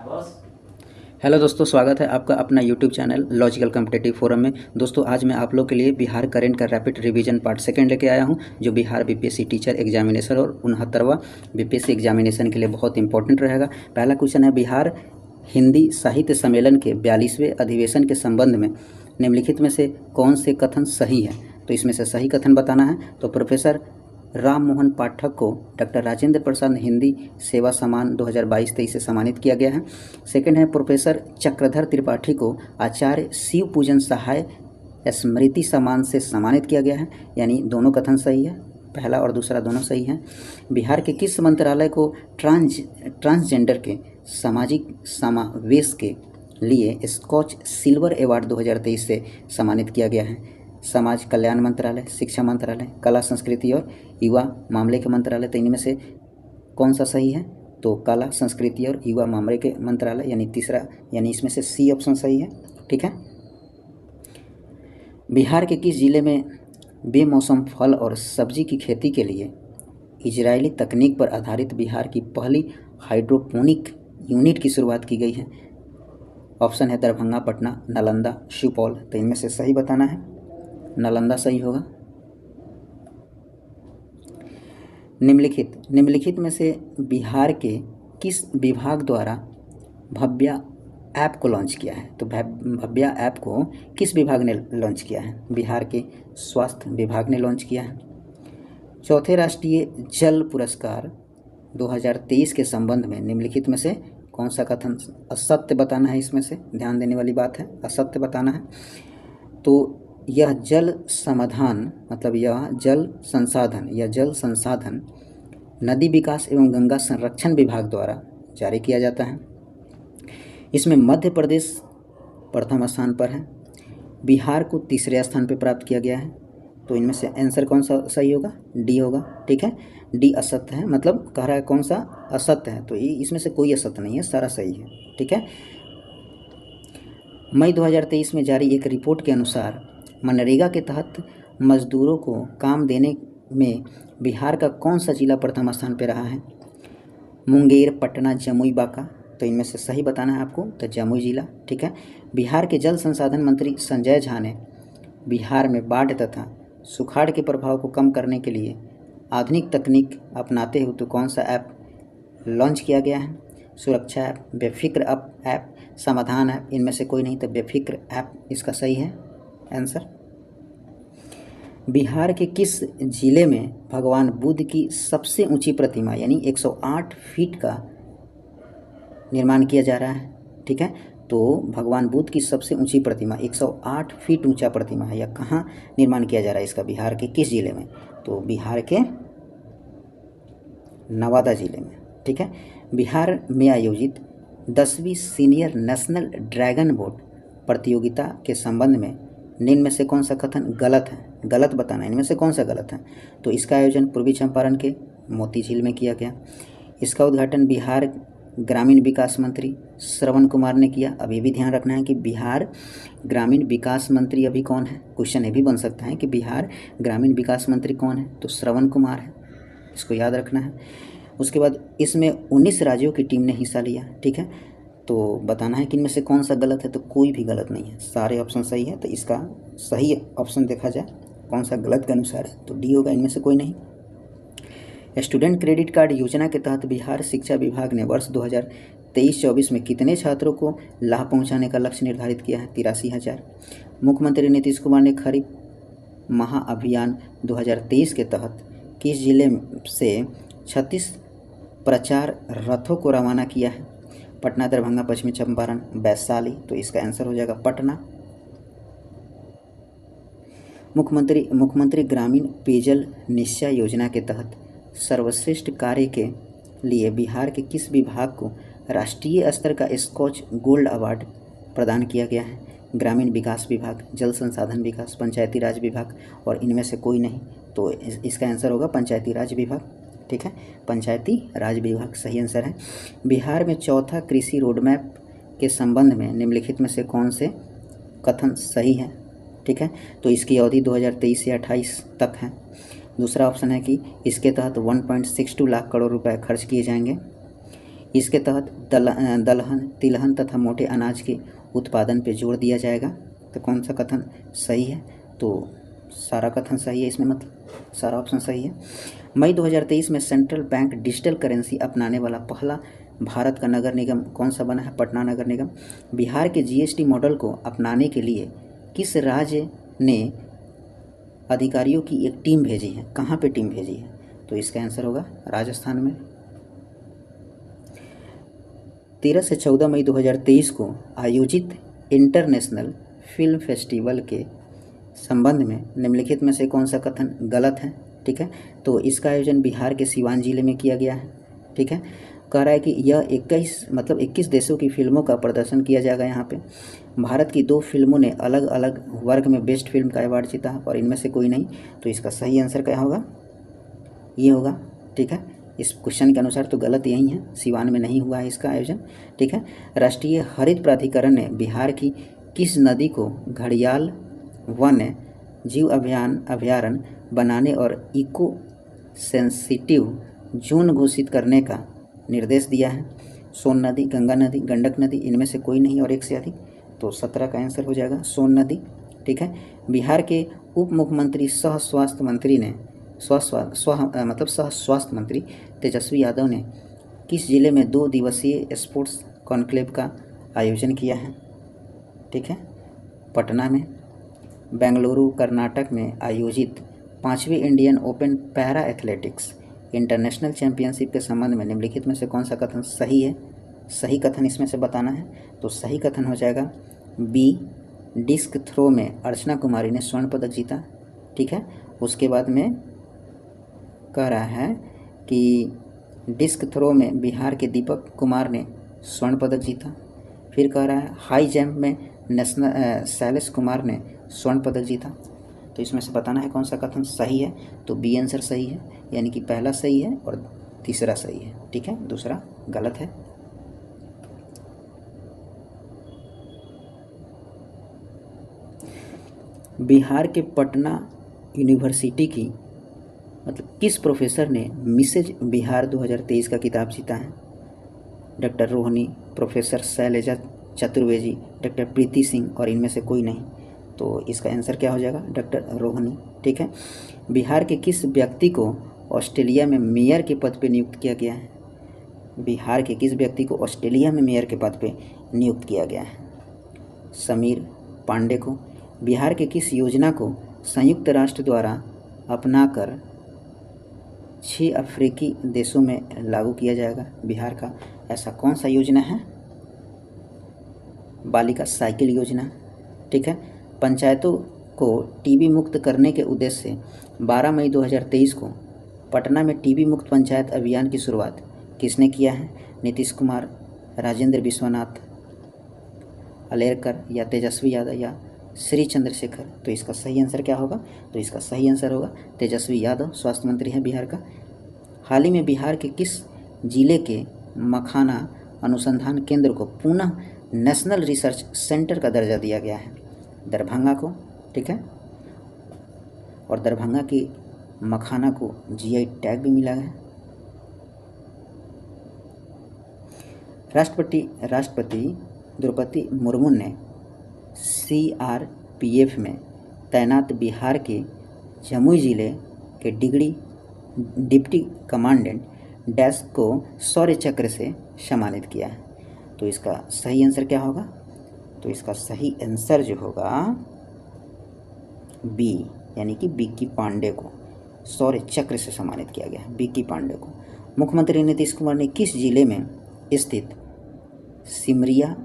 Hello दोस्तों, स्वागत है आपका अपना YouTube channel logical competitive forum में। दोस्तों, आज मैं आप लोग के लिए बिहार करेंट का रैपिड रिवीजन पार्ट सेकंड लेके आया हूं, जो बिहार बीपीएससी टीचर एग्जामिनेशन और 69वां बीपीएससी एग्जामिनेशन के लिए बहुत इंपॉर्टेंट रहेगा। पहला क्वेश्चन है, बिहार हिंदी साहित्य सम्मेलन के 42वें अधिवेशन के संबंध में निम्नलिखित में से कौन से कथन सही है। तो इसमें से सही कथन बताना है। तो प्रोफेसर राम मोहन पाठक को डॉक्टर राजेंद्र प्रसाद हिंदी सेवा सम्मान 2022-23 से सम्मानित किया गया है। सेकंड है, प्रोफेसर चक्रधर त्रिपाठी को आचार्य शिव पूजन सहाय स्मृति सम्मान से सम्मानित किया गया है। यानी दोनों कथन सही है, पहला और दूसरा दोनों सही है। बिहार के किस मंत्रालय को ट्रांसजेंडर के सामाजिक समावेश के लिए स्कॉच सिल्वर अवार्ड 2023 से सम्मानित किया गया है। समाज कल्याण मंत्रालय, शिक्षा मंत्रालय, कला संस्कृति और युवा मामले के मंत्रालय। तो इनमें से कौन सा सही है? तो कला संस्कृति और युवा मामले के मंत्रालय, यानी तीसरा, यानी इसमें से सी ऑप्शन सही है। ठीक है। बिहार के किस जिले में बेमौसम फल और सब्जी की खेती के लिए इजरायली तकनीक पर आधारित बिहार की पहली हाइड्रोपोनिक यूनिट की शुरुआत की गई है? ऑप्शन है दरभंगा, पटना, नालंदा, सुपौल। तो इनमें से सही बताना है। नालंदा सही होगा। निम्नलिखित में से बिहार के किस विभाग द्वारा भव्या ऐप को लॉन्च किया है? तो भव्या ऐप को किस विभाग ने लॉन्च किया है? बिहार के स्वास्थ्य विभाग ने लॉन्च किया है। चौथे राष्ट्रीय जल पुरस्कार 2023 के संबंध में निम्नलिखित में से कौन सा कथन असत्य बताना है? इसमें से ध्यान देने वाली बात है, असत्य बताना है। तो यह जल समाधान, मतलब यह जल संसाधन नदी विकास एवं गंगा संरक्षण विभाग द्वारा जारी किया जाता है। इसमें मध्य प्रदेश प्रथम स्थान पर है, बिहार को तीसरे स्थान पर प्राप्त किया गया है। तो इनमें से आंसर कौन सा सही होगा? डी होगा। ठीक है, डी असत्य है, मतलब कह रहा है कौन सा असत्य है। तो इसमें से कोई असत्य नहीं है, सारा सही है। ठीक है। मई 2023 में जारी एक रिपोर्ट के अनुसार मनरेगा के तहत मजदूरों को काम देने में बिहार का कौन सा जिला प्रथम स्थान पर रहा है? मुंगेर, पटना, जमुई, बांका। तो इनमें से सही बताना है आपको। तो जमुई जिला। ठीक है। बिहार के जल संसाधन मंत्री संजय झा ने बिहार में बाढ़ तथा सुखाड़ के प्रभाव को कम करने के लिए आधुनिक तकनीक अपनाते हुए तो कौन सा ऐप लॉन्च किया गया है? सुरक्षा ऐप, बेफिक्र ऐप, समाधान ऐप। इनमें से कोई नहीं, तो बेफिक्र ऐप इसका सही है आंसर। बिहार के किस जिले में भगवान बुद्ध की सबसे ऊंची प्रतिमा यानी 108 फीट का निर्माण किया जा रहा है? ठीक है। तो भगवान बुद्ध की सबसे ऊंची प्रतिमा 108 फीट ऊंचा प्रतिमा है, या कहाँ निर्माण किया जा रहा है इसका? बिहार के किस जिले में? तो बिहार के नवादा जिले में। ठीक है। बिहार में आयोजित 10वीं सीनियर नेशनल ड्रैगन बोट प्रतियोगिता के संबंध में निम्न में से कौन सा कथन गलत है? गलत बताना है, इनमें से कौन सा गलत है? तो इसका आयोजन पूर्वी चंपारण के मोती झील में किया गया। इसका उद्घाटन बिहार ग्रामीण विकास मंत्री श्रवण कुमार ने किया। अब ये भी ध्यान रखना है कि बिहार ग्रामीण विकास मंत्री अभी कौन है? क्वेश्चन ये भी बन सकता है कि बिहार ग्रामीण विकास मंत्री कौन है? तो श्रवण कुमार है, इसको याद रखना है। उसके बाद इसमें 19 राज्यों की टीम ने हिस्सा लिया। ठीक है। तो बताना है कि इनमें से कौन सा गलत है? तो कोई भी गलत नहीं है, सारे ऑप्शन सही है। तो इसका सही ऑप्शन देखा जाए कौन सा गलत के अनुसार है, तो डी होगा, इनमें से कोई नहीं। स्टूडेंट क्रेडिट कार्ड योजना के तहत बिहार शिक्षा विभाग ने वर्ष 2023-24 में कितने छात्रों को लाभ पहुंचाने का लक्ष्य निर्धारित किया है? 83,000। मुख्यमंत्री नीतीश कुमार ने खरीफ महाअभियान 2023 के तहत किस जिले से 36 प्रचार रथों को रवाना किया है? पटना, दरभंगा, पश्चिमी चंपारण, वैशाली। तो इसका आंसर हो जाएगा पटना। मुख्यमंत्री ग्रामीण पेयजल निश्चय योजना के तहत सर्वश्रेष्ठ कार्य के लिए बिहार के किस विभाग को राष्ट्रीय स्तर का स्कॉच गोल्ड अवार्ड प्रदान किया गया है? ग्रामीण विकास विभाग, जल संसाधन विकास, पंचायती राज विभाग, और इनमें से कोई नहीं। तो इसका आंसर होगा पंचायती राज विभाग। ठीक है, पंचायती राज विभाग सही आंसर है। बिहार में चौथा कृषि रोडमैप के संबंध में निम्नलिखित में से कौन से कथन सही है? ठीक है। तो इसकी अवधि 2023 से 28 तक है। दूसरा ऑप्शन है कि इसके तहत 1.62 लाख करोड़ रुपए खर्च किए जाएंगे। इसके तहत दलहन, तिलहन तथा मोटे अनाज के उत्पादन पर जोर दिया जाएगा। तो कौन सा कथन सही है? तो सारा कथन सही है इसमें, मतलब सारा ऑप्शन सही है। मई 2023 में सेंट्रल बैंक डिजिटल करेंसी अपनाने वाला पहला भारत का नगर निगम कौन सा बना है? पटना नगर निगम। बिहार के जीएसटी मॉडल को अपनाने के लिए किस राज्य ने अधिकारियों की एक टीम भेजी है? कहाँ पे टीम भेजी है? तो इसका आंसर होगा राजस्थान में। 13 से 14 मई 2023 को आयोजित इंटरनेशनल फिल्म फेस्टिवल के संबंध में निम्नलिखित में से कौन सा कथन गलत है? ठीक है, तो इसका आयोजन बिहार के सिवान जिले में किया गया है। ठीक है, कह रहा है कि यह 21 देशों की फिल्मों का प्रदर्शन किया जाएगा यहाँ पे। भारत की 2 फिल्मों ने अलग अलग वर्ग में बेस्ट फिल्म का अवार्ड जीता और इनमें से कोई नहीं। तो इसका सही आंसर क्या होगा? ये होगा। ठीक है, इस क्वेश्चन के अनुसार तो गलत यही है, सिवान में नहीं हुआ है इसका आयोजन। ठीक है, राष्ट्रीय हरित प्राधिकरण ने बिहार की किस नदी को घड़ियाल वन्य जीव अभयारण्य बनाने और इको सेंसिटिव जोन घोषित करने का निर्देश दिया है? सोन नदी, गंगा नदी, गंडक नदी, इनमें से कोई नहीं और एक से अधिक। तो 17 का आंसर हो जाएगा सोन नदी। ठीक है, बिहार के उप मुख्यमंत्री सह स्वास्थ्य मंत्री तेजस्वी यादव ने किस जिले में 2 दिवसीय स्पोर्ट्स कॉन्क्लेव का आयोजन किया है? ठीक है, पटना में। बेंगलुरु कर्नाटक में आयोजित 5वीं Indian open para athletics international championship के संबंध में निम्नलिखित में से कौन सा कथन सही है? सही कथन इसमें से बताना है। तो सही कथन हो जाएगा बी, डिस्क थ्रो में अर्चना कुमारी ने स्वर्ण पदक जीता। ठीक है, उसके बाद में कह रहा है कि डिस्क थ्रो में बिहार के दीपक कुमार ने स्वर्ण पदक जीता। फिर कह रहा है हाई जंप में शैलेश कुमार ने स्वर्ण पदक जीता। तो इसमें से बताना है कौन सा कथन सही है। तो बी आंसर सही है, यानी कि पहला सही है और तीसरा सही है। ठीक है, दूसरा गलत है। बिहार के पटना यूनिवर्सिटी की मतलब किस प्रोफेसर ने मिसेज बिहार 2023 का खिताब जीता है? Doctor Rohini, professor Shailaja Chaturvedi, doctor Preeti Singh और इनमें से कोई नहीं। तो इसका आंसर क्या हो जाएगा? डॉक्टर रोहिणी। ठीक है, बिहार के किस व्यक्ति को ऑस्ट्रेलिया में मेयर के पद पर नियुक्त किया गया है? बिहार के किस व्यक्ति को ऑस्ट्रेलिया में मेयर के पद पर नियुक्त किया गया है? समीर पांडे को। बिहार के किस योजना को संयुक्त राष्ट्र द्वारा अपनाकर 6 अफ्रीकी देशों में लागू किया जाएगा? बिहार का ऐसा कौन सा योजना है? बालिका साइकिल योजना। ठीक है, पंचायतों को टीबी मुक्त करने के उद्देश्य से 12 मई 2023 को पटना में टीबी मुक्त पंचायत अभियान की शुरुआत किसने किया है? नीतीश कुमार, राजेंद्र विश्वनाथ अलेरकर या तेजस्वी यादव या श्री चंद्रशेखर। तो इसका सही आंसर क्या होगा? तो इसका सही आंसर होगा तेजस्वी यादव, स्वास्थ्य मंत्री हैं बिहार का। हाल ही में बिहार के किस जिले के मखाना अनुसंधान केंद्र को पुनः नेशनल रिसर्च सेंटर का दर्जा दिया गया है? दरभंगा को। ठीक है, और दरभंगा की मखाना को जीआई टैग भी मिला है। राष्ट्रपति द्रौपदी मुर्मू ने सीआरपीएफ में तैनात बिहार के जमुई जिले के डिप्टी कमांडेंट डैश को शौर्य चक्र से सम्मानित किया है। तो इसका सही आंसर क्या होगा? तो इसका सही आंसर जो होगा बी, यानी कि बिक्की पांडे को शौर्य चक्र से सम्मानित किया गया है। बिक्की पांडे को। मुख्यमंत्री नीतीश कुमार ने किस जिले में स्थित सिमरिया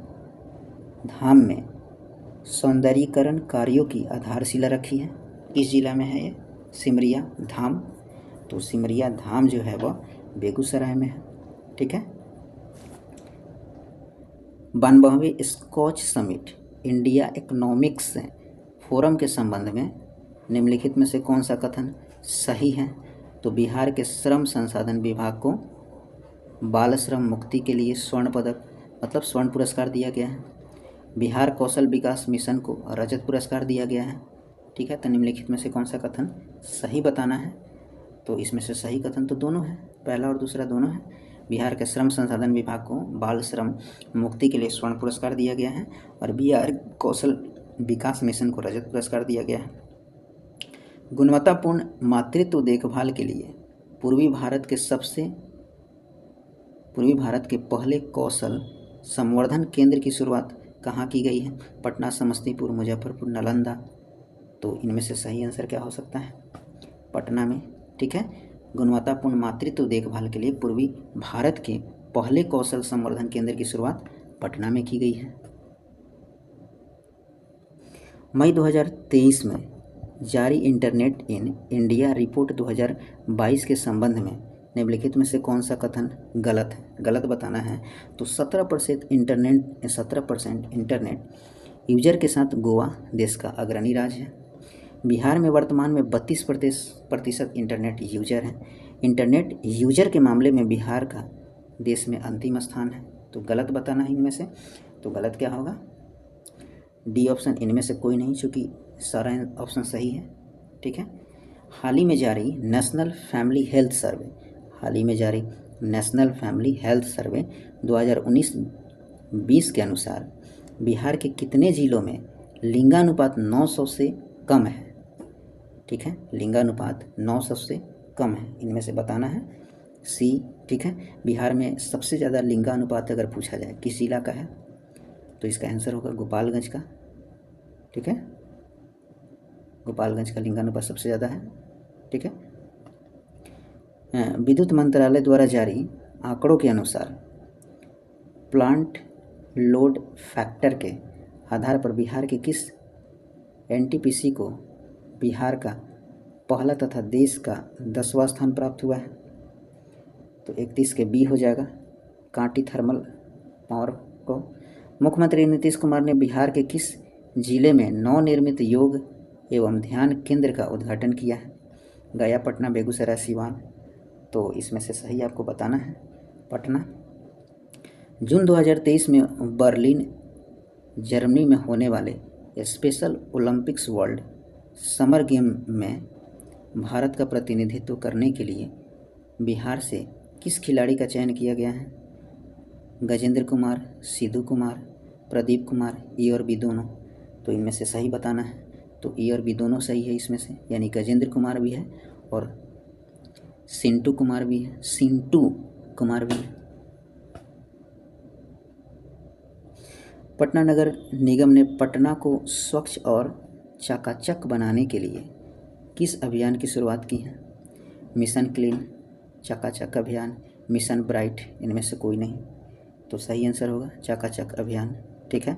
धाम में सौंदर्यीकरण कार्यों की आधारशिला रखी है? किस जिला में है ये सिमरिया धाम? तो सिमरिया धाम जो है वह बेगूसराय में है। ठीक है, 92वें Skoch summit India economics forum के संबंध में निम्नलिखित में से कौन सा कथन सही है? तो बिहार के श्रम संसाधन विभाग को बाल श्रम मुक्ति के लिए स्वर्ण पदक मतलब स्वर्ण पुरस्कार दिया गया है। बिहार कौशल विकास मिशन को रजत पुरस्कार दिया गया है। ठीक है, तो निम्नलिखित में से कौन सा कथन सही बताना है? तो इसमें से सही कथन तो दोनों है, पहला और दूसरा दोनों है। बिहार के श्रम संसाधन विभाग को बाल श्रम मुक्ति के लिए स्वर्ण पुरस्कार दिया गया है और बिहार कौशल विकास मिशन को रजत पुरस्कार दिया गया है। गुणवत्तापूर्ण मातृत्व देखभाल के लिए पूर्वी भारत के पहले कौशल संवर्धन केंद्र की शुरुआत कहाँ की गई है? पटना, समस्तीपुर, मुजफ्फरपुर, नालंदा। तो इनमें से सही आंसर क्या हो सकता है? पटना में। ठीक है, गुणवत्तापूर्ण मातृत्व देखभाल के लिए पूर्वी भारत के पहले कौशल संवर्धन केंद्र की शुरुआत पटना में की गई है। मई 2023 में जारी इंटरनेट इन इंडिया रिपोर्ट 2022 के संबंध में निम्नलिखित में से कौन सा कथन गलत है? गलत बताना है। तो 17% इंटरनेट यूजर के साथ गोवा देश का अग्रणी राज्य है। बिहार में वर्तमान में 32% इंटरनेट यूजर हैं। इंटरनेट यूजर के मामले में बिहार का देश में अंतिम स्थान है। तो गलत बताना है इनमें से। तो गलत क्या होगा? डी ऑप्शन, इनमें से कोई नहीं, चूँकि सारा ऑप्शन सही है। ठीक है, हाल ही में जारी नेशनल फैमिली हेल्थ सर्वे 2019-20 के अनुसार बिहार के कितने जिलों में लिंगानुपात 900 से कम है? ठीक है, लिंगानुपात 900 से कम है। इनमें से बताना है सी। ठीक है, बिहार में सबसे ज़्यादा लिंगानुपात अगर पूछा जाए किस जिला का है तो इसका आंसर होगा गोपालगंज का। ठीक है, गोपालगंज का लिंगानुपात सबसे ज़्यादा है। ठीक है, विद्युत मंत्रालय द्वारा जारी आंकड़ों के अनुसार प्लांट लोड फैक्टर के आधार पर बिहार के किस एनटीपीसी को बिहार का पहला तथा देश का 10वां स्थान प्राप्त हुआ है? तो 31 के बी हो जाएगा, कांटी थर्मल पावर को। मुख्यमंत्री नीतीश कुमार ने बिहार के किस जिले में नवनिर्मित योग एवं ध्यान केंद्र का उद्घाटन किया है? गया, पटना, बेगूसराय, सिवान। तो इसमें से सही आपको बताना है पटना। जून 2023 में बर्लिन, जर्मनी में होने वाले special Olympics world summer game में भारत का प्रतिनिधित्व करने के लिए बिहार से किस खिलाड़ी का चयन किया गया है? गजेंद्र कुमार, सिद्धू कुमार, प्रदीप कुमार, ए और बी दोनों। तो इनमें से सही बताना है। तो ए और बी दोनों सही है इसमें से, यानी गजेंद्र कुमार भी है और सिंटू कुमार भी है। पटना नगर निगम ने पटना को स्वच्छ और चकाचक बनाने के लिए किस अभियान की शुरुआत की है? मिशन क्लीन, चकाचक अभियान, मिशन ब्राइट। इनमें से कोई नहीं। तो सही आंसर होगा चकाचक अभियान। ठीक है,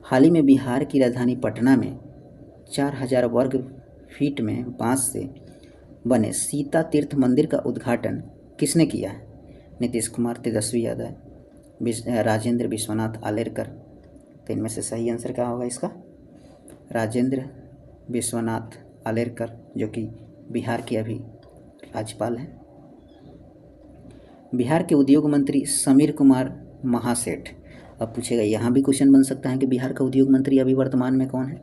हाल ही में बिहार की राजधानी पटना में 4000 वर्ग फीट में बांस से बने सीता तीर्थ मंदिर का उद्घाटन किसने किया है? नीतीश कुमार, तेजस्वी यादव, राजेंद्र विश्वनाथ आलेरकर। तो इनमें से सही आंसर क्या होगा इसका? राजेंद्र विश्वनाथ आलेरकर, जो कि बिहार के अभी राज्यपाल हैं। बिहार के उद्योग मंत्री समीर कुमार महासेठ। अब पूछेगा, यहाँ भी क्वेश्चन बन सकता है कि बिहार का उद्योग मंत्री अभी वर्तमान में कौन है?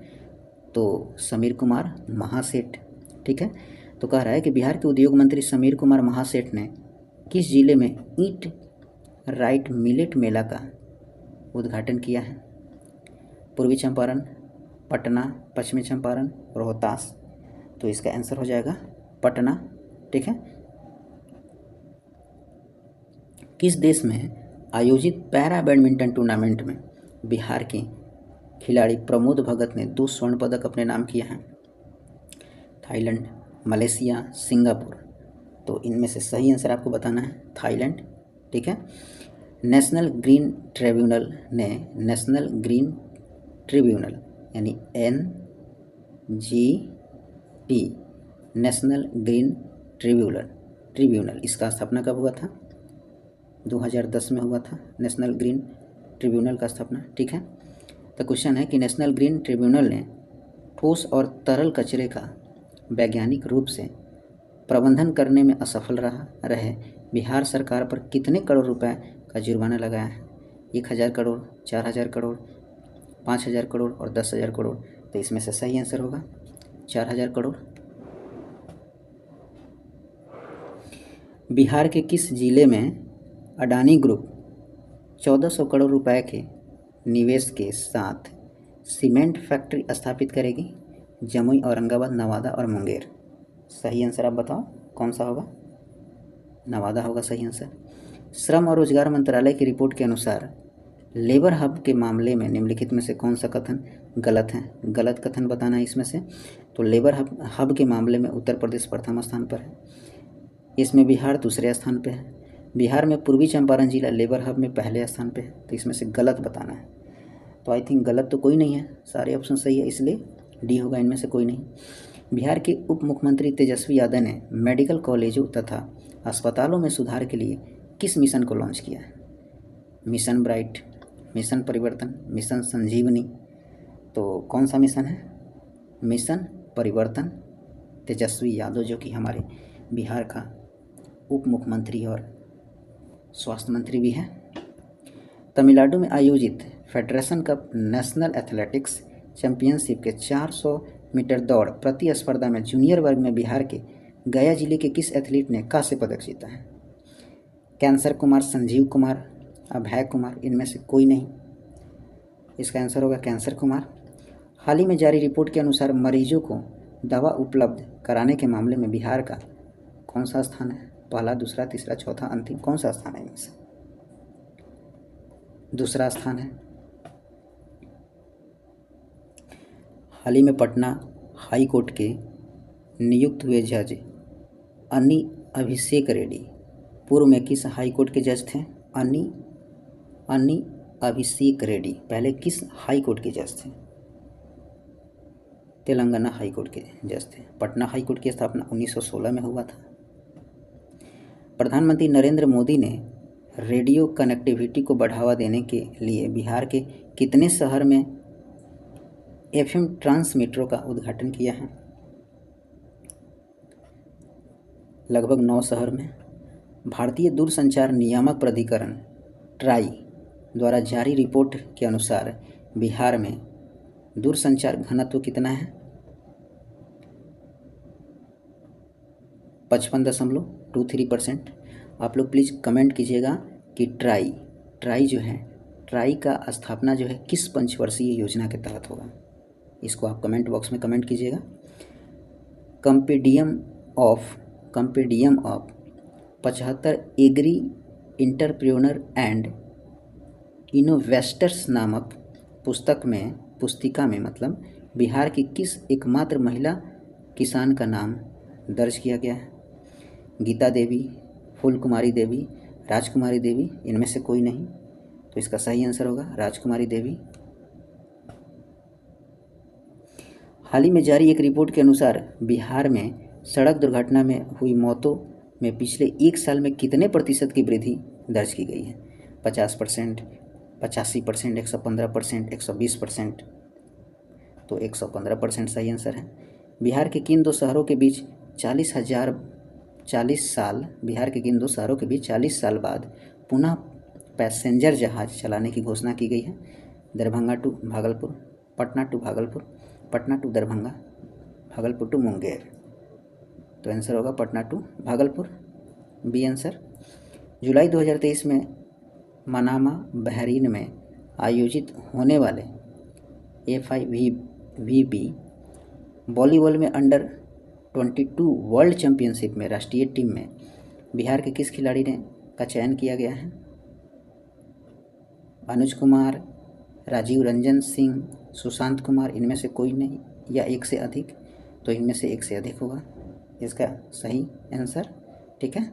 तो समीर कुमार महासेठ। ठीक है, तो कह रहा है कि बिहार के उद्योग मंत्री समीर कुमार महासेठ ने किस जिले में ईट राइट मिलेट मेला का उद्घाटन किया है? पूर्वी चंपारण, पटना, पश्चिमी चंपारण, रोहतास। तो इसका आंसर हो जाएगा पटना। ठीक है, किस देश में आयोजित पैरा बैडमिंटन टूर्नामेंट में बिहार के खिलाड़ी प्रमोद भगत ने 2 स्वर्ण पदक अपने नाम किए हैं? Thailand, Malaysia, Singapore. तो इनमें से सही आंसर आपको बताना है थाईलैंड। ठीक है, नेशनल ग्रीन ट्रिब्यूनल यानी NGT, नेशनल ग्रीन ट्रिब्यूनल, इसका स्थापना कब हुआ था? 2010 में हुआ था नेशनल ग्रीन ट्रिब्यूनल का स्थापना। ठीक है, तो क्वेश्चन है कि नेशनल ग्रीन ट्रिब्यूनल ने ठोस और तरल कचरे का वैज्ञानिक रूप से प्रबंधन करने में असफल रहे बिहार सरकार पर कितने करोड़ रुपए का जुर्माना लगाया है? 1000 करोड़, 4000 करोड़, 5000 करोड़ और 10,000 करोड़। तो इसमें से सही आंसर होगा 4000 करोड़। बिहार के किस जिले में अडानी ग्रुप 1400 करोड़ रुपए के निवेश के साथ सीमेंट फैक्ट्री स्थापित करेगी जमुई, औरंगाबाद, नवादा और मुंगेर। सही आंसर आप बताओ कौन सा होगा? नवादा होगा सही आंसर। श्रम और रोजगार मंत्रालय की रिपोर्ट के अनुसार लेबर हब के मामले में निम्नलिखित में से कौन सा कथन गलत है? गलत कथन बताना है इसमें से। तो लेबर हब के मामले में उत्तर प्रदेश प्रथम स्थान पर है, इसमें बिहार दूसरे स्थान पर है। बिहार में पूर्वी चंपारण जिला लेबर हब में पहले स्थान पे है, तो इसमें से गलत बताना है। तो आई थिंक गलत तो कोई नहीं है, सारे ऑप्शन सही है, इसलिए डी होगा, इनमें से कोई नहीं। बिहार के उप मुख्यमंत्री तेजस्वी यादव ने मेडिकल कॉलेजों तथा अस्पतालों में सुधार के लिए किस मिशन को लॉन्च किया है? मिशन ब्राइट, मिशन परिवर्तन, मिशन संजीवनी। तो कौन सा मिशन है? मिशन परिवर्तन। तेजस्वी यादव जो कि हमारे बिहार का उप मुख्यमंत्री और स्वास्थ्य मंत्री भी हैं। तमिलनाडु में आयोजित federation cup national athletics championship के 400 मीटर दौड़ प्रतिस्पर्धा में जूनियर वर्ग में बिहार के गया जिले के किस एथलीट ने कांस्य पदक जीता है? कैंसर कुमार, संजीव कुमार, अभय कुमार, इनमें से कोई नहीं। इसका आंसर होगा कैंसर कुमार। हाल ही में जारी रिपोर्ट के अनुसार मरीजों को दवा उपलब्ध कराने के मामले में बिहार का कौन सा स्थान है? पहला, दूसरा, तीसरा, चौथा, अंतिम, कौन सा स्थान है इनमें से? दूसरा स्थान है। हाल ही में पटना हाई कोर्ट के नियुक्त हुए जज अन्नी अभिषेक रेड्डी पूर्व में किस हाई कोर्ट के जज थे? अन्नी अभिषेक रेड्डी पहले किस हाई कोर्ट के जज थे? तेलंगाना हाई कोर्ट के जज थे। पटना हाई कोर्ट की स्थापना 1916 में हुआ था। प्रधानमंत्री नरेंद्र मोदी ने रेडियो कनेक्टिविटी को बढ़ावा देने के लिए बिहार के कितने शहर में एफएम ट्रांसमीटरों का उद्घाटन किया है? लगभग 9 शहर में। भारतीय दूरसंचार नियामक प्राधिकरण ट्राई द्वारा जारी रिपोर्ट के अनुसार बिहार में दूरसंचार घनत्व कितना है? 55.23%। आप लोग प्लीज़ कमेंट कीजिएगा कि ट्राई जो है, ट्राई का स्थापना जो है किस पंचवर्षीय योजना के तहत होगा, इसको आप कमेंट बॉक्स में कमेंट कीजिएगा। Compendium of 75 agree entrepreneur and इनोवेस्टर्स नामक पुस्तिका में मतलब बिहार की किस एकमात्र महिला किसान का नाम दर्ज किया गया है? गीता देवी, फूलकुमारी देवी, राजकुमारी देवी, इनमें से कोई नहीं। तो इसका सही आंसर होगा राजकुमारी देवी। हाल ही में जारी एक रिपोर्ट के अनुसार बिहार में सड़क दुर्घटना में हुई मौतों में पिछले 1 साल में कितने प्रतिशत की वृद्धि दर्ज की गई है? 50%, 85%, 115%, 120%। तो 115% सही आंसर है। बिहार के किन दो शहरों के बीच 40 साल बाद पुनः पैसेंजर जहाज चलाने की घोषणा की गई है? Darbhanga to Bhagalpur, Patna to Bhagalpur, Patna to Darbhanga, Bhagalpur to Munger. तो आंसर होगा Patna to Bhagalpur, B answer. जुलाई 2023 में मनामा, बहरीन में आयोजित होने वाले FIVB वॉलीबॉल में अंडर-22 वर्ल्ड चैंपियनशिप में राष्ट्रीय टीम में बिहार के किस खिलाड़ी का चयन किया गया है? अनुज कुमार, राजीव रंजन सिंह, सुशांत कुमार, इनमें से कोई नहीं, या एक से अधिक? तो इनमें से एक से अधिक होगा इसका सही आंसर। ठीक है।